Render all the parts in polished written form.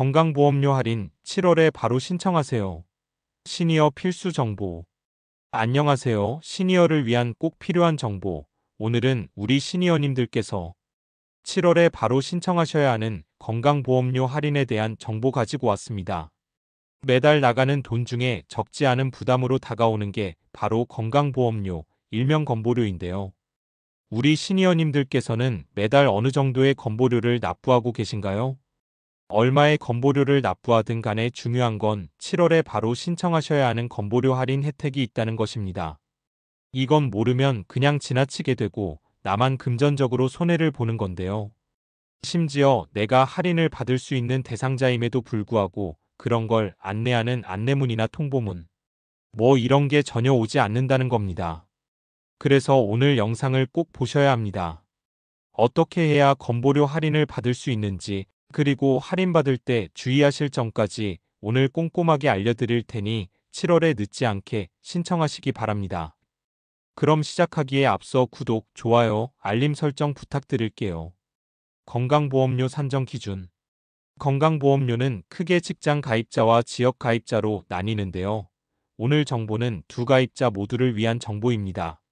건강보험료 할인 7월에 바로 신청하세요. 시니어 필수 정보. 안녕하세요. 시니어를 위한 꼭 필요한 정보. 오늘은 우리 시니어님들께서 7월에 바로 신청하셔야 하는 건강보험료 할인에 대한 정보 가지고 왔습니다. 매달 나가는 돈 중에 적지 않은 부담으로 다가오는 게 바로 건강보험료, 일명 건보료인데요. 우리 시니어님들께서는 매달 어느 정도의 건보료를 납부하고 계신가요? 얼마의 건보료를 납부하든 간에 중요한 건 7월에 바로 신청하셔야 하는 건보료 할인 혜택이 있다는 것입니다. 이건 모르면 그냥 지나치게 되고 나만 금전적으로 손해를 보는 건데요. 심지어 내가 할인을 받을 수 있는 대상자임에도 불구하고 그런 걸 안내하는 안내문이나 통보문, 뭐 이런 게 전혀 오지 않는다는 겁니다. 그래서 오늘 영상을 꼭 보셔야 합니다. 어떻게 해야 건보료 할인을 받을 수 있는지, 그리고 할인받을 때 주의하실 점까지 오늘 꼼꼼하게 알려드릴 테니 7월에 늦지 않게 신청하시기 바랍니다. 그럼 시작하기에 앞서 구독, 좋아요, 알림 설정 부탁드릴게요. 건강보험료 산정 기준. 건강보험료는 크게 직장 가입자와 지역 가입자로 나뉘는데요. 오늘 정보는 두 가입자 모두를 위한 정보입니다.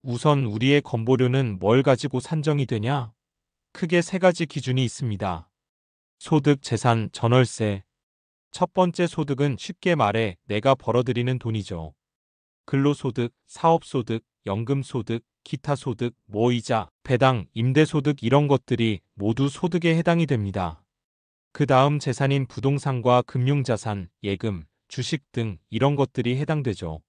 우선 우리의 건보료는 뭘 가지고 산정이 되냐? 크게 세 가지 기준이 있습니다. 소득, 재산, 전월세. 첫 번째 소득은 쉽게 말해 내가 벌어들이는 돈이죠. 근로소득, 사업소득, 연금소득, 기타 소득, 이자, 배당, 임대소득 이런 것들이 모두 소득에 해당이 됩니다. 그 다음 재산인 부동산과 금융자산, 예금, 주식 등 이런 것들이 해당되죠.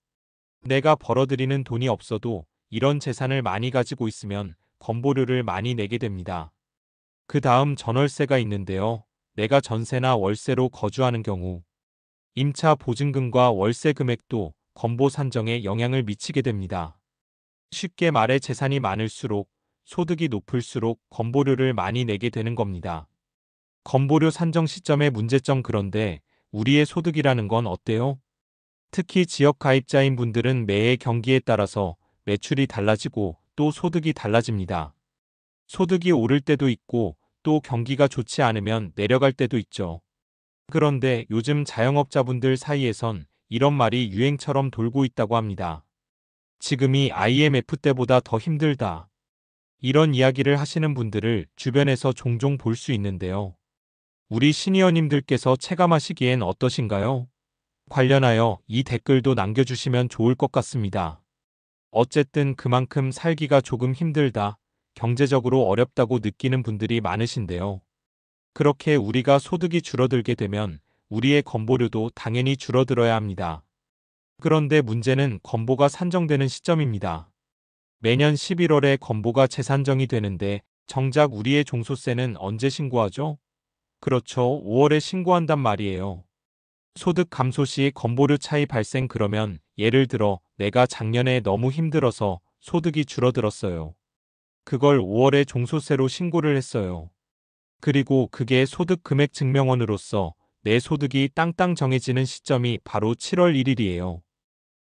내가 벌어들이는 돈이 없어도 이런 재산을 많이 가지고 있으면 건보료를 많이 내게 됩니다. 그 다음 전월세가 있는데요. 내가 전세나 월세로 거주하는 경우 임차 보증금과 월세 금액도 건보 산정에 영향을 미치게 됩니다. 쉽게 말해 재산이 많을수록 소득이 높을수록 건보료를 많이 내게 되는 겁니다. 건보료 산정 시점의 문제점. 그런데 우리의 소득이라는 건 어때요? 특히 지역 가입자인 분들은 매해 경기에 따라서 매출이 달라지고 또 소득이 달라집니다. 소득이 오를 때도 있고 또 경기가 좋지 않으면 내려갈 때도 있죠. 그런데 요즘 자영업자분들 사이에선 이런 말이 유행처럼 돌고 있다고 합니다. 지금이 IMF 때보다 더 힘들다. 이런 이야기를 하시는 분들을 주변에서 종종 볼 수 있는데요. 우리 시니어님들께서 체감하시기엔 어떠신가요? 관련하여 이 댓글도 남겨주시면 좋을 것 같습니다. 어쨌든 그만큼 살기가 조금 힘들다, 경제적으로 어렵다고 느끼는 분들이 많으신데요. 그렇게 우리가 소득이 줄어들게 되면 우리의 건보료도 당연히 줄어들어야 합니다. 그런데 문제는 건보가 산정되는 시점입니다. 매년 11월에 건보가 재산정이 되는데 정작 우리의 종소세는 언제 신고하죠? 그렇죠. 5월에 신고한단 말이에요. 소득 감소 시 건보료 차이 발생. 그러면 예를 들어 내가 작년에 너무 힘들어서 소득이 줄어들었어요. 그걸 5월에 종소세로 신고를 했어요. 그리고 그게 소득 금액 증명원으로서 내 소득이 땅땅 정해지는 시점이 바로 7월 1일이에요.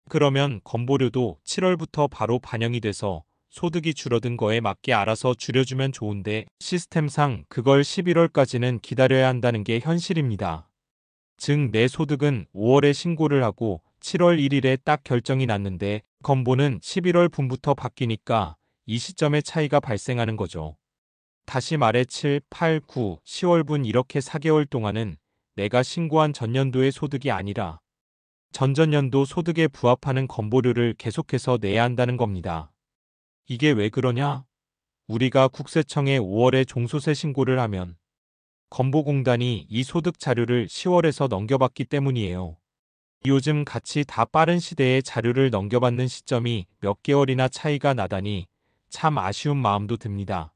그러면 건보료도 7월부터 바로 반영이 돼서 소득이 줄어든 거에 맞게 알아서 줄여주면 좋은데 시스템상 그걸 11월까지는 기다려야 한다는 게 현실입니다. 즉 내 소득은 5월에 신고를 하고 7월 1일에 딱 결정이 났는데 건보는 11월 분부터 바뀌니까 이 시점에 차이가 발생하는 거죠. 다시 말해 7, 8, 9, 10월분 이렇게 4개월 동안은 내가 신고한 전년도의 소득이 아니라 전전년도 소득에 부합하는 건보료를 계속해서 내야 한다는 겁니다. 이게 왜 그러냐? 우리가 국세청에 5월에 종소세 신고를 하면 건보공단이 이 소득 자료를 10월에서 넘겨받기 때문이에요. 요즘 같이 다 빠른 시대에 자료를 넘겨받는 시점이 몇 개월이나 차이가 나다니 참 아쉬운 마음도 듭니다.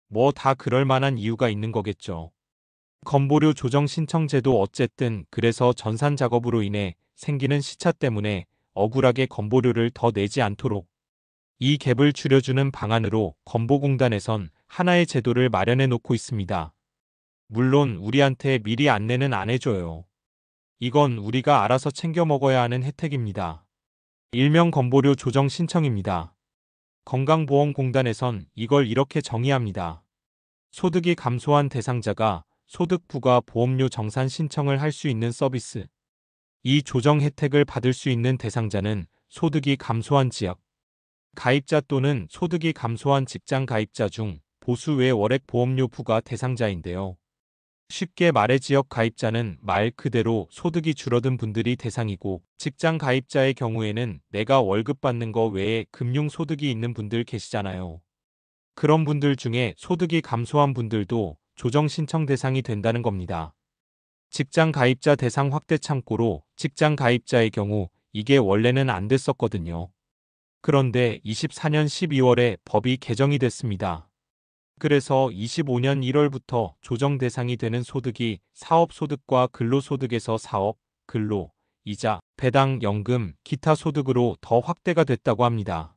뭐 다 그럴 만한 이유가 있는 거겠죠. 건보료 조정 신청제도 어쨌든 그래서 전산 작업으로 인해 생기는 시차 때문에 억울하게 건보료를 더 내지 않도록 이 갭을 줄여주는 방안으로 건보공단에선 하나의 제도를 마련해 놓고 있습니다. 물론 우리한테 미리 안내는 안 해줘요. 이건 우리가 알아서 챙겨 먹어야 하는 혜택입니다. 일명 건보료 조정 신청입니다. 건강보험공단에선 이걸 이렇게 정의합니다. 소득이 감소한 대상자가 소득 부과 보험료 정산 신청을 할 수 있는 서비스. 이 조정 혜택을 받을 수 있는 대상자는 소득이 감소한 지역 가입자 또는 소득이 감소한 직장 가입자 중 보수 외 월액 보험료 부과 대상자인데요. 쉽게 말해 지역 가입자는 말 그대로 소득이 줄어든 분들이 대상이고, 직장 가입자의 경우에는 내가 월급 받는 거 외에 금융 소득이 있는 분들 계시잖아요. 그런 분들 중에 소득이 감소한 분들도 조정 신청 대상이 된다는 겁니다. 직장 가입자 대상 확대 참고로 직장 가입자의 경우 이게 원래는 안 됐었거든요. 그런데 24년 12월에 법이 개정이 됐습니다. 그래서 25년 1월부터 조정 대상이 되는 소득이 사업소득과 근로소득에서 사업, 근로, 이자, 배당, 연금, 기타 소득으로 더 확대가 됐다고 합니다.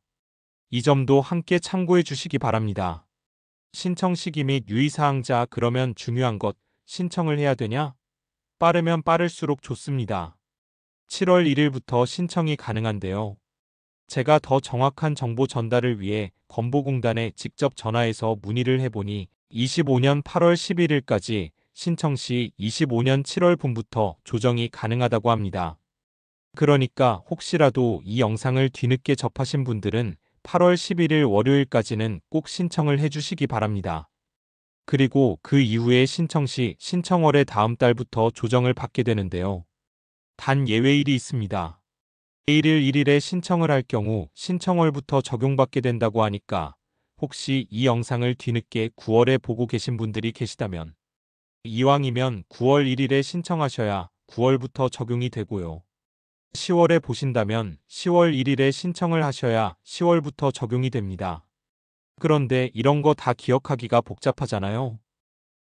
이 점도 함께 참고해 주시기 바랍니다. 신청 시기 및 유의사항자. 그러면 중요한 것, 신청을 해야 되냐? 빠르면 빠를수록 좋습니다. 7월 1일부터 신청이 가능한데요. 제가 더 정확한 정보 전달을 위해 건보공단에 직접 전화해서 문의를 해보니 25년 8월 11일까지 신청 시 25년 7월 분부터 조정이 가능하다고 합니다. 그러니까 혹시라도 이 영상을 뒤늦게 접하신 분들은 8월 11일 월요일까지는 꼭 신청을 해주시기 바랍니다. 그리고 그 이후에 신청 시 신청월의 다음 달부터 조정을 받게 되는데요. 단 예외일이 있습니다. 1일 1일에 신청을 할 경우 신청월부터 적용받게 된다고 하니까 혹시 이 영상을 뒤늦게 9월에 보고 계신 분들이 계시다면 이왕이면 9월 1일에 신청하셔야 9월부터 적용이 되고요. 10월에 보신다면 10월 1일에 신청을 하셔야 10월부터 적용이 됩니다. 그런데 이런 거 다 기억하기가 복잡하잖아요.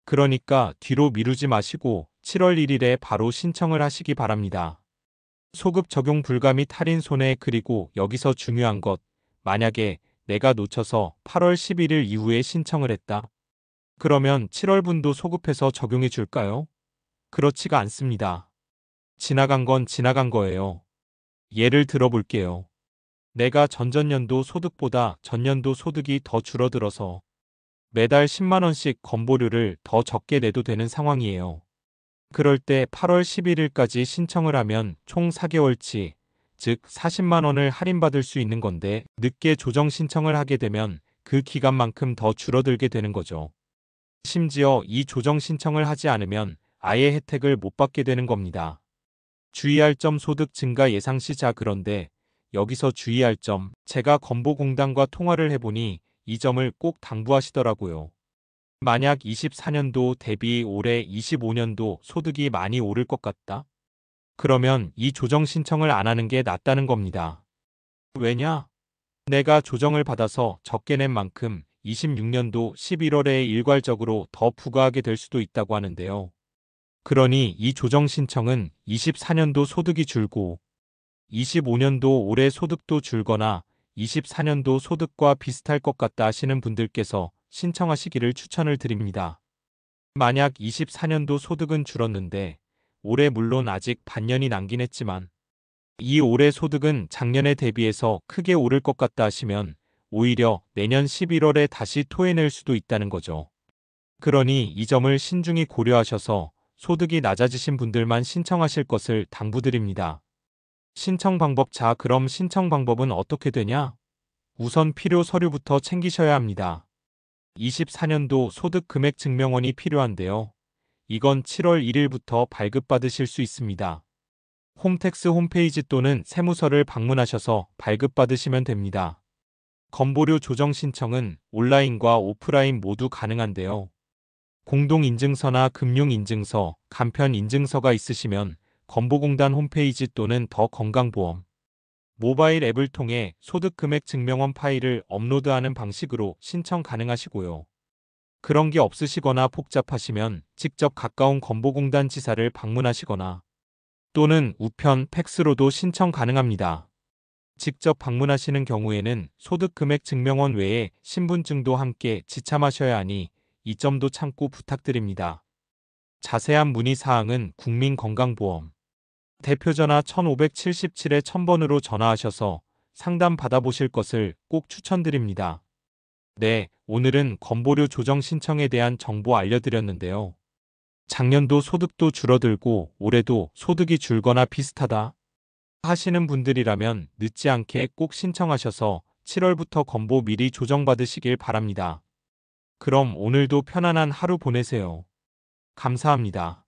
그러니까 뒤로 미루지 마시고 7월 1일에 바로 신청을 하시기 바랍니다. 소급 적용 불가 및 할인 손해. 그리고 여기서 중요한 것, 만약에 내가 놓쳐서 8월 11일 이후에 신청을 했다. 그러면 7월분도 소급해서 적용해 줄까요? 그렇지가 않습니다. 지나간 건 지나간 거예요. 예를 들어 볼게요. 내가 전전년도 소득보다 전년도 소득이 더 줄어들어서 매달 10만 원씩 건보료를 더 적게 내도 되는 상황이에요. 그럴 때 8월 11일까지 신청을 하면 총 4개월치, 즉 40만 원을 할인받을 수 있는 건데 늦게 조정 신청을 하게 되면 그 기간만큼 더 줄어들게 되는 거죠. 심지어 이 조정 신청을 하지 않으면 아예 혜택을 못 받게 되는 겁니다. 주의할 점 소득 증가 예상시. 자, 그런데 여기서 주의할 점, 제가 건보공단과 통화를 해보니 이 점을 꼭 당부하시더라고요. 만약 24년도 대비 올해 25년도 소득이 많이 오를 것 같다? 그러면 이 조정 신청을 안 하는 게 낫다는 겁니다. 왜냐? 내가 조정을 받아서 적게 낸 만큼 26년도 11월에 일괄적으로 더 부과하게 될 수도 있다고 하는데요. 그러니 이 조정 신청은 24년도 소득이 줄고 25년도 올해 소득도 줄거나 24년도 소득과 비슷할 것 같다 하시는 분들께서 신청하시기를 추천을 드립니다. 만약 24년도 소득은 줄었는데 올해 물론 아직 반년이 남긴 했지만 이 올해 소득은 작년에 대비해서 크게 오를 것 같다 하시면 오히려 내년 11월에 다시 토해낼 수도 있다는 거죠. 그러니 이 점을 신중히 고려하셔서 소득이 낮아지신 분들만 신청하실 것을 당부드립니다. 신청 방법. 자, 그럼 신청 방법은 어떻게 되냐? 우선 필요 서류부터 챙기셔야 합니다. 24년도 소득 금액 증명원이 필요한데요. 이건 7월 1일부터 발급받으실 수 있습니다. 홈택스 홈페이지 또는 세무서를 방문하셔서 발급받으시면 됩니다. 건보료 조정 신청은 온라인과 오프라인 모두 가능한데요. 공동인증서나 금융인증서, 간편인증서가 있으시면 건보공단 홈페이지 또는 더 건강보험 모바일 앱을 통해 소득금액 증명원 파일을 업로드하는 방식으로 신청 가능하시고요. 그런 게 없으시거나 복잡하시면 직접 가까운 건보공단 지사를 방문하시거나 또는 우편, 팩스로도 신청 가능합니다. 직접 방문하시는 경우에는 소득금액 증명원 외에 신분증도 함께 지참하셔야 하니 이 점도 참고 부탁드립니다. 자세한 문의사항은 국민건강보험 대표전화 1577-1000번으로 전화하셔서 상담 받아보실 것을 꼭 추천드립니다. 네, 오늘은 건보료 조정 신청에 대한 정보 알려드렸는데요. 작년도 소득도 줄어들고 올해도 소득이 줄거나 비슷하다 하시는 분들이라면 늦지 않게 꼭 신청하셔서 7월부터 건보 미리 조정받으시길 바랍니다. 그럼 오늘도 편안한 하루 보내세요. 감사합니다.